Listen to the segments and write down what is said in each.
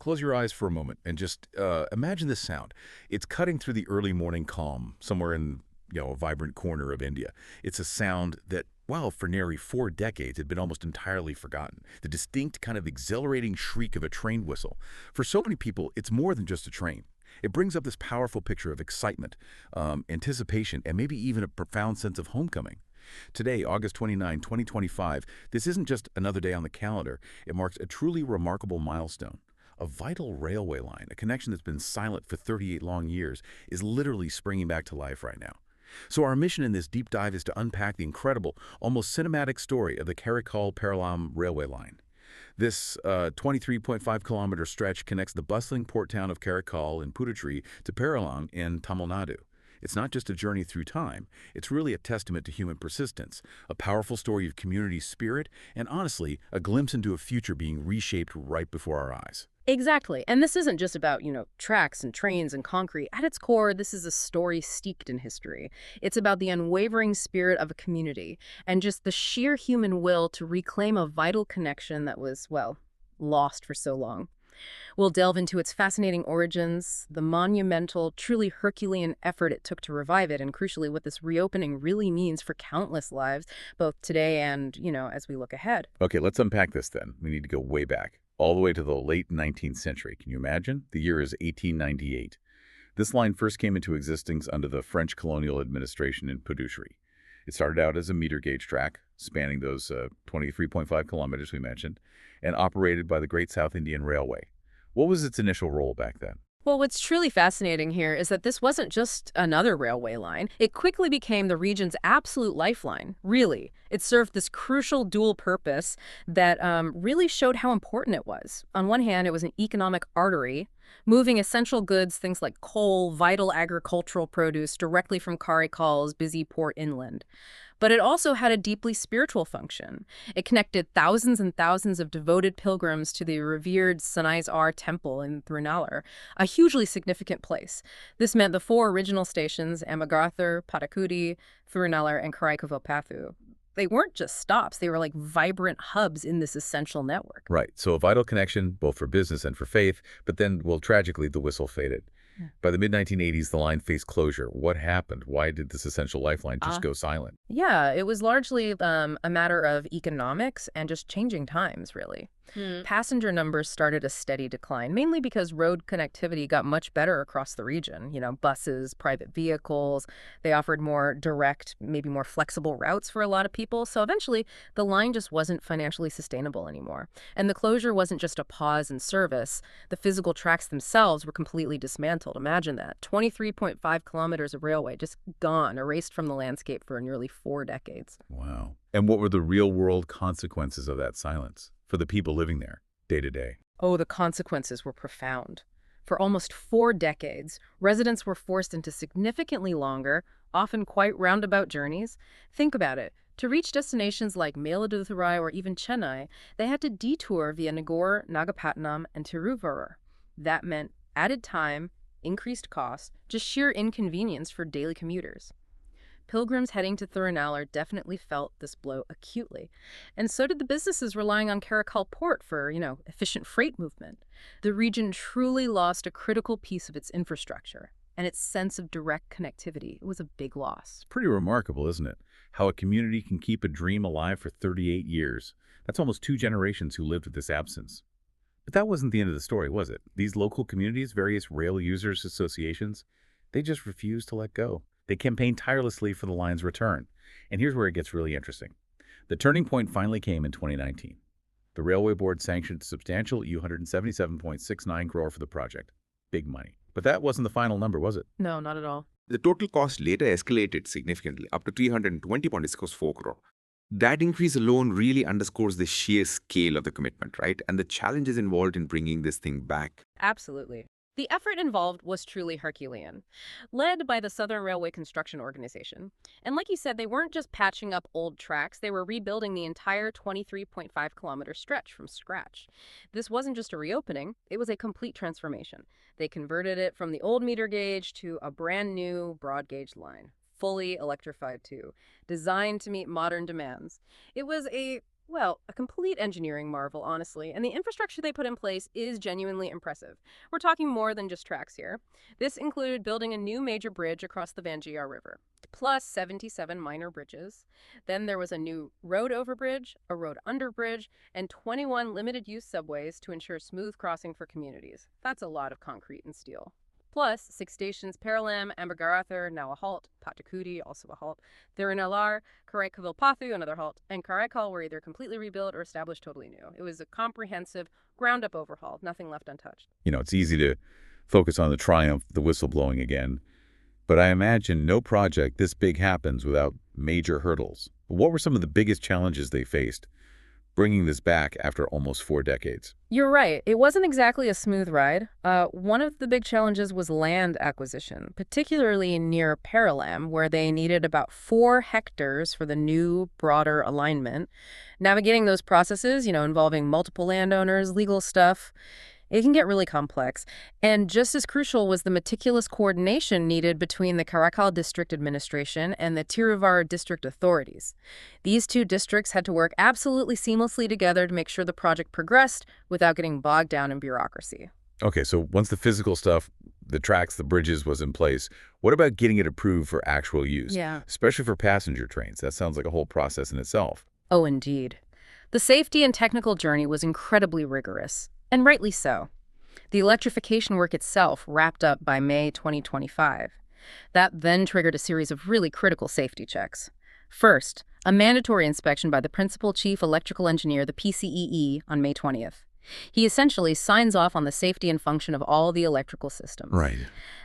Close your eyes for a moment and just imagine this sound. It's cutting through the early morning calm somewhere in, a vibrant corner of India. It's a sound that, well, for nearly 4 decades had been almost entirely forgotten. The distinct kind of exhilarating shriek of a train whistle. For so many people, it's more than just a train. It brings up this powerful picture of excitement, anticipation, and maybe even a profound sense of homecoming. Today, August 29, 2025, this isn't just another day on the calendar. It marks a truly remarkable milestone. A vital railway line, a connection that's been silent for 38 long years, is literally springing back to life right now. So our mission in this deep dive is to unpack the incredible, almost cinematic story of the Karaikal-Peralam railway line. This 23.5-kilometer stretch connects the bustling port town of Karaikal in Puducherry to Peralam in Tamil Nadu. It's not just a journey through time, it's really a testament to human persistence, a powerful story of community spirit, and honestly, a glimpse into a future being reshaped right before our eyes. Exactly. And this isn't just about, tracks and trains and concrete. At its core, this is a story steeped in history. It's about the unwavering spirit of a community and just the sheer human will to reclaim a vital connection that was, well, lost for so long. We'll delve into its fascinating origins, the monumental, truly Herculean effort it took to revive it, and crucially, what this reopening really means for countless lives, both today and, as we look ahead. Okay, let's unpack this then. We need to go way back, all the way to the late 19th century. Can you imagine? The year is 1898. This line first came into existence under the French colonial administration in Puducherry. It started out as a meter gauge track, spanning those 23.5 kilometers we mentioned, and operated by the Great South Indian Railway. What was its initial role back then? Well, what's truly fascinating here is that this wasn't just another railway line. It quickly became the region's absolute lifeline, really. It served this crucial dual purpose that really showed how important it was. On one hand, it was an economic artery, moving essential goods, things like coal, vital agricultural produce, directly from Karaikal's busy port inland. But it also had a deeply spiritual function. It connected thousands and thousands of devoted pilgrims to the revered Saneeswarar temple in Thirunallar, a hugely significant place. This meant the four original stations, Amagarthar, Padakudi, Thirunallar, and Karaikal-Peralam, they weren't just stops, they were like vibrant hubs in this essential network. Right, so a vital connection both for business and for faith, but then, well, tragically, the whistle faded. Yeah. By the mid-1980s, the line faced closure. What happened? Why did this essential lifeline just go silent? Yeah, it was largely a matter of economics and just changing times, really. Passenger numbers started a steady decline, mainly because road connectivity got much better across the region. Buses, private vehicles, they offered more direct, maybe more flexible routes for a lot of people. So eventually, the line just wasn't financially sustainable anymore. And the closure wasn't just a pause in service. The physical tracks themselves were completely dismantled. Imagine that. 23.5 kilometers of railway just gone, erased from the landscape for nearly 4 decades. Wow. And what were the real-world consequences of that silence for the people living there, day to day? Oh, the consequences were profound. For almost 4 decades, residents were forced into significantly longer, often quite roundabout journeys. Think about it. To reach destinations like Mayiladuthurai or even Chennai, they had to detour via Nagore, Nagapattinam, and Tiruvallur. That meant added time, increased costs, just sheer inconvenience for daily commuters. Pilgrims heading to Thirunallar definitely felt this blow acutely. And so did the businesses relying on Karaikal Port for, efficient freight movement. The region truly lost a critical piece of its infrastructure and its sense of direct connectivity. It was a big loss. It's pretty remarkable, isn't it? How a community can keep a dream alive for 38 years. That's almost 2 generations who lived with this absence. But that wasn't the end of the story, was it? These local communities, various rail users associations, they just refused to let go. They campaigned tirelessly for the line's return. And here's where it gets really interesting. The turning point finally came in 2019. The Railway Board sanctioned substantial $177.69 crore for the project. Big money. But that wasn't the final number, was it? No, not at all. The total cost later escalated significantly, up to 320.64 crore. That increase alone really underscores the sheer scale of the commitment, right? And the challenges involved in bringing this thing back. Absolutely. The effort involved was truly Herculean, led by the Southern Railway Construction Organization. And like you said, they weren't just patching up old tracks, they were rebuilding the entire 23.5-kilometer stretch from scratch. This wasn't just a reopening, it was a complete transformation. They converted it from the old meter gauge to a brand new broad gauge line, fully electrified too, designed to meet modern demands. It was a Well, a complete engineering marvel, honestly, and the infrastructure they put in place is genuinely impressive. We're talking more than just tracks here. This included building a new major bridge across the Vangiar River, plus 77 minor bridges. Then there was a new road overbridge, a road underbridge, and 21 limited-use subways to ensure smooth crossing for communities. That's a lot of concrete and steel. Plus, 6 stations, Peralam, Ambergarathur, now a halt, Patakudi, also a halt, Thirunallar, Karaikal-Port, another halt, and Karaikal were either completely rebuilt or established totally new. It was a comprehensive, ground-up overhaul, nothing left untouched. It's easy to focus on the triumph, the whistle blowing again, but I imagine no project this big happens without major hurdles. What were some of the biggest challenges they faced bringing this back after almost 4 decades? You're right. It wasn't exactly a smooth ride. One of the big challenges was land acquisition, particularly near Peralam, where they needed about 4 hectares for the new, broader alignment. Navigating those processes, involving multiple landowners, legal stuff, it can get really complex. And just as crucial was the meticulous coordination needed between the Karaikal District Administration and the Tiruvara District authorities. These 2 districts had to work absolutely seamlessly together to make sure the project progressed without getting bogged down in bureaucracy. Okay, so once the physical stuff, the tracks, the bridges was in place, what about getting it approved for actual use? Yeah. Especially for passenger trains. That sounds like a whole process in itself. Oh, indeed. The safety and technical journey was incredibly rigorous, and rightly so. The electrification work itself wrapped up by May 2025. That then triggered a series of really critical safety checks. First, a mandatory inspection by the Principal Chief Electrical Engineer, the PCEE, on May 20th. He essentially signs off on the safety and function of all the electrical systems. Right.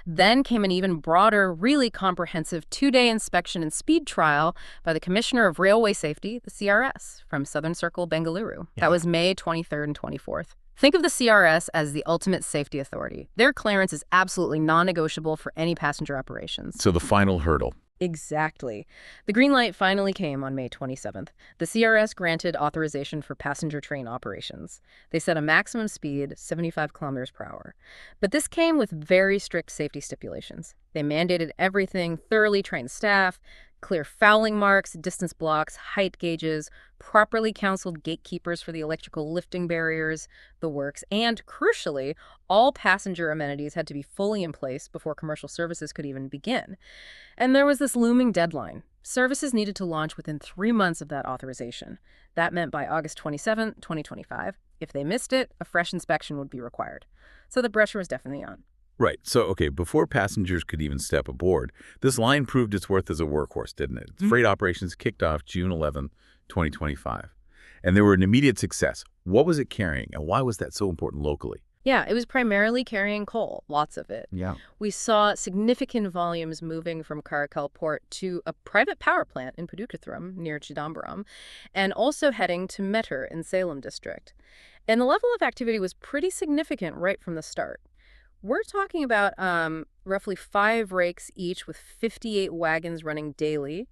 Then came an even broader, really comprehensive 2-day inspection and speed trial by the Commissioner of Railway Safety, the CRS, from Southern Circle, Bengaluru. Yeah. That was May 23rd and 24th. Think of the CRS as the ultimate safety authority. Their clearance is absolutely non-negotiable for any passenger operations. So the final hurdle. Exactly. The green light finally came on May 27th. The CRS granted authorization for passenger train operations. They set a maximum speed, 75 kilometers per hour. But this came with very strict safety stipulations. They mandated everything, thoroughly trained staff, clear fouling marks, distance blocks, height gauges, properly counseled gatekeepers for the electrical lifting barriers, the works, and, crucially, all passenger amenities had to be fully in place before commercial services could even begin. And there was this looming deadline. Services needed to launch within 3 months of that authorization. That meant by August 27, 2025. If they missed it, a fresh inspection would be required. So the pressure was definitely on. Right. So, okay, before passengers could even step aboard, this line proved its worth as a workhorse, didn't it? Freight operations kicked off June 11, 2025. And they were an immediate success. What was it carrying, and why was that so important locally? Yeah, it was primarily carrying coal, lots of it. Yeah. We saw significant volumes moving from Karaikal Port to a private power plant in Padukkathram near Chidambaram, and also heading to Mettur in Salem district. And the level of activity was pretty significant right from the start. We're talking about roughly 5 rakes each with 58 wagons running daily.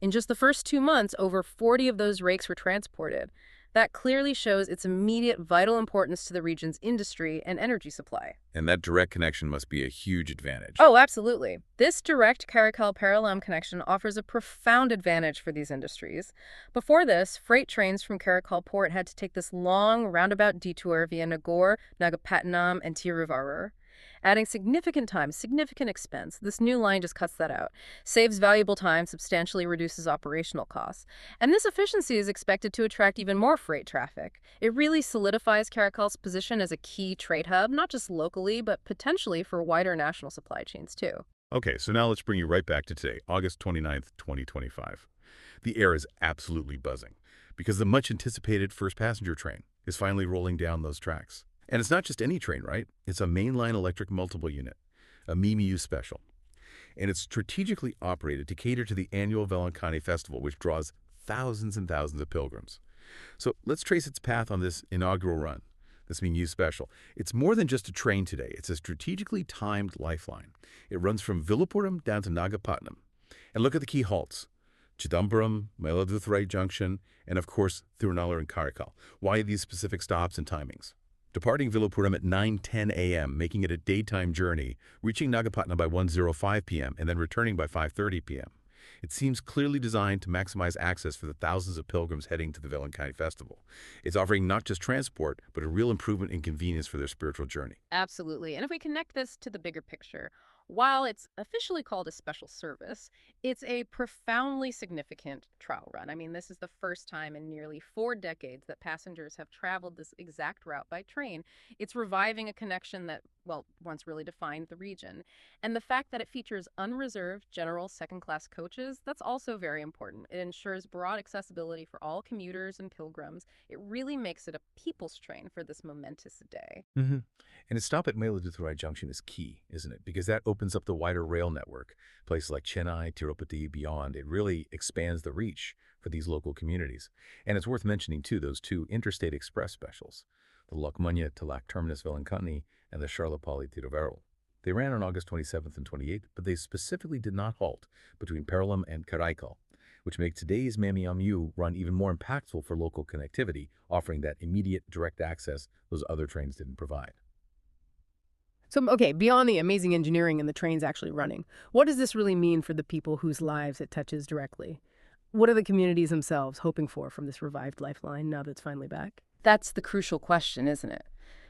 In just the first 2 months, over 40 of those rakes were transported. That clearly shows its immediate vital importance to the region's industry and energy supply. And that direct connection must be a huge advantage. Oh, absolutely. This direct Karaikal-Peralam connection offers a profound advantage for these industries. Before this, freight trains from Karaikal Port had to take this long roundabout detour via Nagaur, Nagapattinam, and Tiruvara. Adding significant time, significant expense. This new line just cuts that out. Saves valuable time, substantially reduces operational costs. And this efficiency is expected to attract even more freight traffic. It really solidifies Karaikal's position as a key trade hub, not just locally, but potentially for wider national supply chains, too. Okay, so now let's bring you right back to today, August 29th, 2025. The air is absolutely buzzing because the much-anticipated first passenger train is finally rolling down those tracks. And it's not just any train, right? It's a mainline electric multiple unit, a MEMU special. And it's strategically operated to cater to the annual Velankanni festival, which draws thousands and thousands of pilgrims. So let's trace its path on this inaugural run, this MEMU special. It's more than just a train today. It's a strategically timed lifeline. It runs from Villapuram down to Nagapattinam. And look at the key halts: Chidambaram, Mayiladuthurai Junction, and of course, Thirunallar and Karaikal. Why these specific stops and timings? Departing Villapuram at 9:10 a.m., making it a daytime journey, reaching Nagapattinam by 1:05 p.m., and then returning by 5:30 p.m. It seems clearly designed to maximize access for the thousands of pilgrims heading to the Velankanni festival. It's offering not just transport, but a real improvement in convenience for their spiritual journey. Absolutely. And if we connect this to the bigger picture, while it's officially called a special service, it's a profoundly significant trial run. I mean, this is the first time in nearly 4 decades that passengers have traveled this exact route by train. It's reviving a connection that, well, once really defined the region. And the fact that it features unreserved general second-class coaches, that's also very important. It ensures broad accessibility for all commuters and pilgrims. It really makes it a people's train for this momentous day. Mm-hmm. And its stop at Mailaduthurai Junction is key, isn't it? Because that opens up the wider rail network. Places like Chennai, Tirupati, beyond. It really expands the reach for these local communities. And it's worth mentioning, too, those two interstate express specials, the Lokmanya Tilak Terminus Velankanni and the Charlapalli Thiruvarur. They ran on August 27th and 28th, but they specifically did not halt between Peralam and Karaikal, which makes today's MEMU run even more impactful for local connectivity, offering that immediate direct access those other trains didn't provide. So, okay, beyond the amazing engineering and the trains actually running, what does this really mean for the people whose lives it touches directly? What are the communities themselves hoping for from this revived lifeline now that it's finally back? That's the crucial question, isn't it?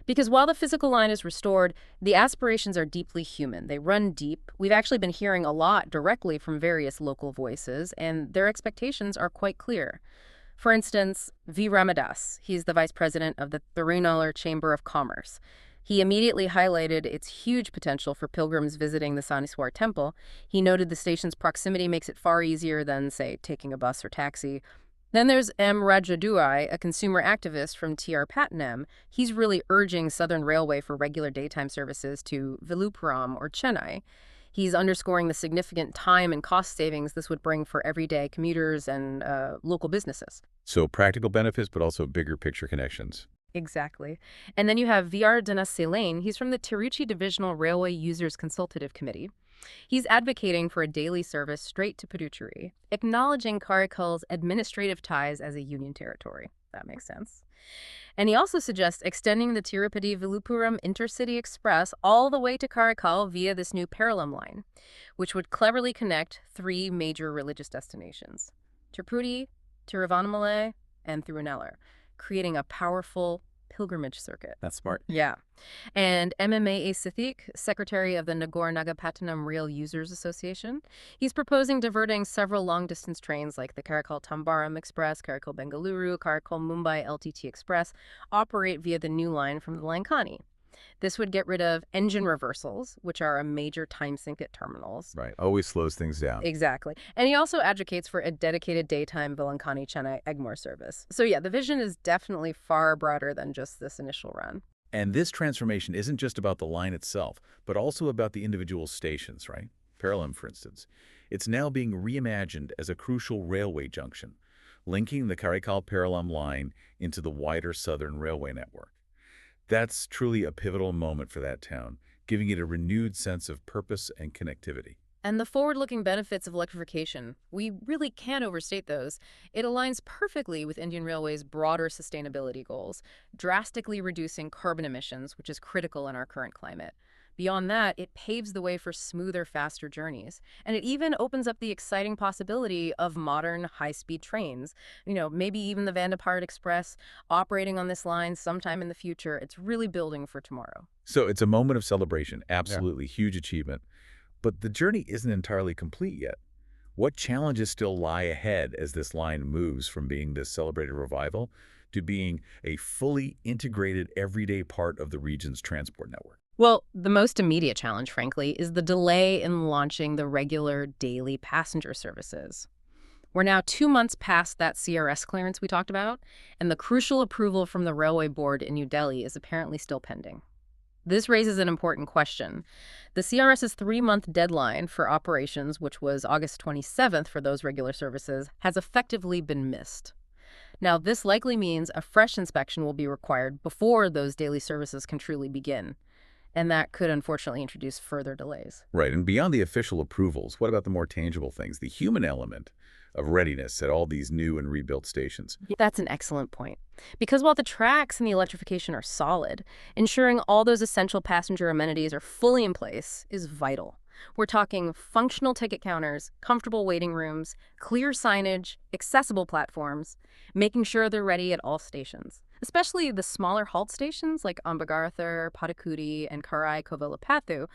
Because while the physical line is restored, the aspirations are deeply human. They run deep. We've actually been hearing a lot directly from various local voices, and their expectations are quite clear. For instance, V. Ramadas, he's the vice president of the Thirunallar Chamber of Commerce. He immediately highlighted its huge potential for pilgrims visiting the Saneeswarar temple. He noted the station's proximity makes it far easier than, say, taking a bus or taxi. Then there's M. Rajadurai, a consumer activist from TR Patnam. He's really urging Southern Railway for regular daytime services to Viluppuram or Chennai. He's underscoring the significant time and cost savings this would bring for everyday commuters and local businesses. So practical benefits, but also bigger picture connections. Exactly. And then you have VR Danasilane. He's from the Tiruchi Divisional Railway Users Consultative Committee. He's advocating for a daily service straight to Puducherry, acknowledging Karaikal's administrative ties as a union territory. That makes sense. And he also suggests extending the Tirupati-Viluppuram Intercity Express all the way to Karaikal via this new Peralam line, which would cleverly connect 3 major religious destinations, Tirupati, Tiruvannamalai, and Thirunallar, creating a powerful pilgrimage circuit. That's smart. Yeah. And MMA Sithik, secretary of the Nagore Nagapattinam Rail Users Association, he's proposing diverting several long-distance trains like the Karaikal-Tambaram Express, Karaikal-Bengaluru, Karaikal-Mumbai LTT Express, operate via the new line from Velankanni. This would get rid of engine reversals, which are a major time sink at terminals. Right. Always slows things down. Exactly. And he also advocates for a dedicated daytime Velankanni-Chennai-Egmore service. So yeah, the vision is definitely far broader than just this initial run. And this transformation isn't just about the line itself, but also about the individual stations, right? Peralam, for instance. It's now being reimagined as a crucial railway junction, linking the Karaikal-Peralam line into the wider Southern Railway network. That's truly a pivotal moment for that town, giving it a renewed sense of purpose and connectivity. And the forward-looking benefits of electrification, we really can't overstate those. It aligns perfectly with Indian Railway's broader sustainability goals, drastically reducing carbon emissions, which is critical in our current climate. Beyond that, it paves the way for smoother, faster journeys. And it even opens up the exciting possibility of modern high-speed trains. You know, maybe even the Vande Bharat Express operating on this line sometime in the future. It's really building for tomorrow. So it's a moment of celebration. Absolutely. Yeah. Huge achievement. But the journey isn't entirely complete yet. What challenges still lie ahead as this line moves from being this celebrated revival to being a fully integrated everyday part of the region's transport network? Well, the most immediate challenge, frankly, is the delay in launching the regular daily passenger services. We're now 2 months past that CRS clearance we talked about, and the crucial approval from the Railway Board in New Delhi is apparently still pending. This raises an important question. The CRS's 3-month deadline for operations, which was August 27th for those regular services, has effectively been missed. Now, this likely means a fresh inspection will be required before those daily services can truly begin. And that could unfortunately introduce further delays. Right. And beyond the official approvals, what about the more tangible things, the human element of readiness at all these new and rebuilt stations? That's an excellent point. Because while the tracks and the electrification are solid, ensuring all those essential passenger amenities are fully in place is vital. We're talking functional ticket counters, comfortable waiting rooms, clear signage, accessible platforms, making sure they're ready at all stations. Especially the smaller halt stations like Ambagarthar, Padakudi, and Karaikal-Peralam,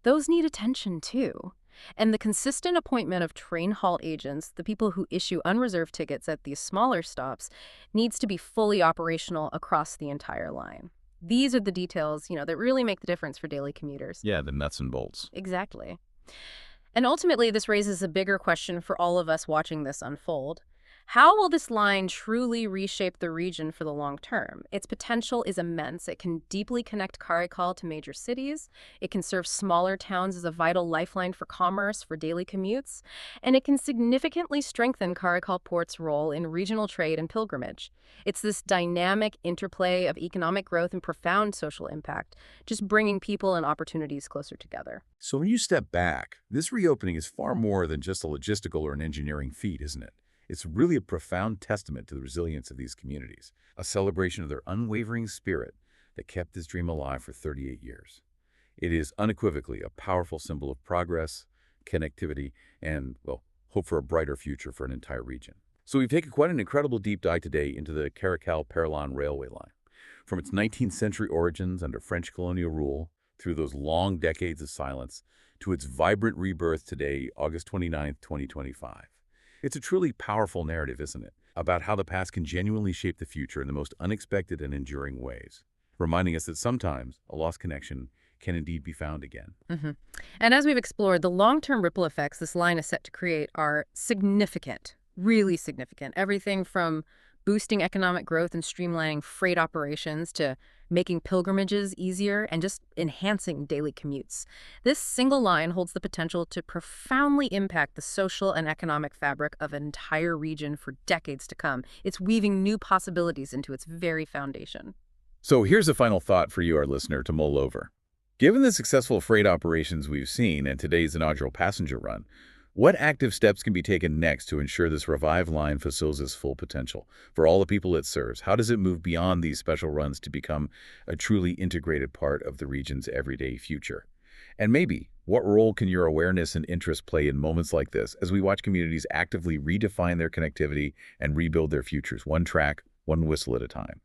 those need attention too. And the consistent appointment of train halt agents, the people who issue unreserved tickets at these smaller stops, needs to be fully operational across the entire line. These are the details, that really make the difference for daily commuters. Yeah, the nuts and bolts. Exactly. And ultimately, this raises a bigger question for all of us watching this unfold. How will this line truly reshape the region for the long term? Its potential is immense. It can deeply connect Karaikal to major cities. It can serve smaller towns as a vital lifeline for commerce, for daily commutes. And it can significantly strengthen Karaikal Port's role in regional trade and pilgrimage. It's this dynamic interplay of economic growth and profound social impact, just bringing people and opportunities closer together. So when you step back, this reopening is far more than just a logistical or an engineering feat, isn't it? It's really a profound testament to the resilience of these communities, a celebration of their unwavering spirit that kept this dream alive for 38 years. It is unequivocally a powerful symbol of progress, connectivity, and, well, hope for a brighter future for an entire region. So we've taken quite an incredible deep dive today into the Karaikal-Peralam railway line. From its 19th century origins under French colonial rule, through those long decades of silence, to its vibrant rebirth today, August 29, 2025. It's a truly powerful narrative, isn't it? About how the past can genuinely shape the future in the most unexpected and enduring ways, reminding us that sometimes a lost connection can indeed be found again. And as we've explored, the long-term ripple effects this line is set to create are significant, really significant. Everything from boosting economic growth and streamlining freight operations to making pilgrimages easier and just enhancing daily commutes. This single line holds the potential to profoundly impact the social and economic fabric of an entire region for decades to come. It's weaving new possibilities into its very foundation. So here's a final thought for you, our listener, to mull over. Given the successful freight operations we've seen and today's inaugural passenger run, what active steps can be taken next to ensure this revived line fulfills its full potential for all the people it serves? How does it move beyond these special runs to become a truly integrated part of the region's everyday future? And maybe, what role can your awareness and interest play in moments like this as we watch communities actively redefine their connectivity and rebuild their futures, one track, one whistle at a time?